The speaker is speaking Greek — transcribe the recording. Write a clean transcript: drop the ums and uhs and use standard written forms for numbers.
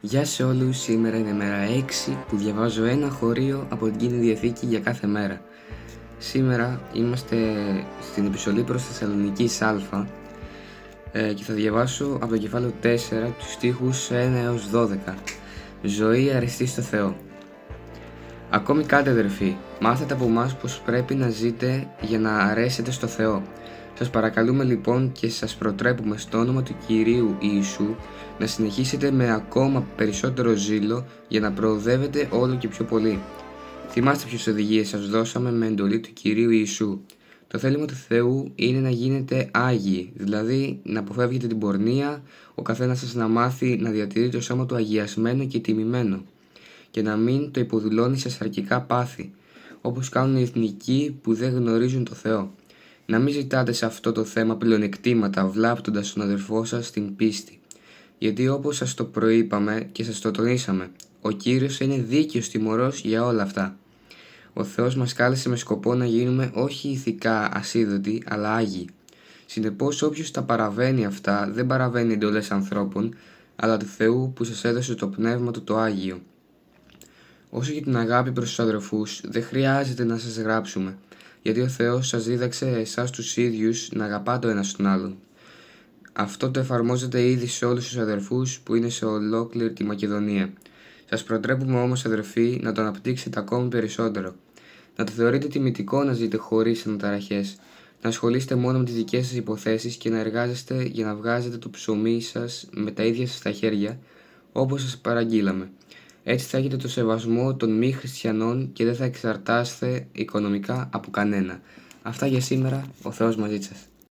Γεια σε όλους, σήμερα είναι μέρα 6 που διαβάζω ένα χωρίο από την Καινή Διαθήκη για κάθε μέρα. Σήμερα είμαστε στην επιστολή προς Θεσσαλονικής Α και θα διαβάσω από το κεφάλαιο 4 τους στίχους 1 έως 12. Ζωή αρεστή στο Θεό. Ακόμη κάτι αδερφοί, μάθετε από εμάς πως πρέπει να ζείτε για να αρέσετε στο Θεό. Σας παρακαλούμε λοιπόν και σας προτρέπουμε στο όνομα του Κυρίου Ιησού να συνεχίσετε με ακόμα περισσότερο ζήλο για να προοδεύετε όλο και πιο πολύ. Θυμάστε ποιες οδηγίες σας δώσαμε με εντολή του Κυρίου Ιησού. Το θέλημα του Θεού είναι να γίνετε άγιοι, δηλαδή να αποφεύγετε την πορνεία, ο καθένας σας να μάθει να διατηρεί το σώμα του αγιασμένο και τιμημένο και να μην το υποδουλώνει σε σαρκικά πάθη, όπως κάνουν οι εθνικοί που δεν γνωρίζουν το Θεό. Να μην ζητάτε σε αυτό το θέμα πλεονεκτήματα βλάπτοντας τον αδερφό σας στην πίστη. Γιατί όπως σας το προείπαμε και σας το τονίσαμε, ο Κύριος είναι δίκαιος τιμωρός για όλα αυτά. Ο Θεός μας κάλεσε με σκοπό να γίνουμε όχι ηθικά ασίδωτοι, αλλά άγιοι. Συνεπώς όποιος τα παραβαίνει αυτά δεν παραβαίνει εντολές ανθρώπων, αλλά του Θεού που σας έδωσε το πνεύμα του το Άγιο. Όσο για την αγάπη προς τους αδερφούς, δεν χρειάζεται να σας γράψουμε, γιατί ο Θεός σας δίδαξε εσάς τους ίδιους να αγαπάτε ο ένας τον άλλον. Αυτό το εφαρμόζεται ήδη σε όλους τους αδερφούς που είναι σε ολόκληρη τη Μακεδονία. Σας προτρέπουμε όμως αδερφοί να το αναπτύξετε ακόμη περισσότερο. Να το θεωρείτε τιμητικό να ζείτε χωρίς αναταραχές, να ασχολείστε μόνο με τις δικές σας υποθέσεις και να εργάζεστε για να βγάζετε το ψωμί σας με τα ίδια σας τα χέρια, όπως σας παραγγείλαμε. Έτσι θα έχετε το σεβασμό των μη χριστιανών και δεν θα εξαρτάστε οικονομικά από κανένα. Αυτά για σήμερα, ο Θεός μαζί σας.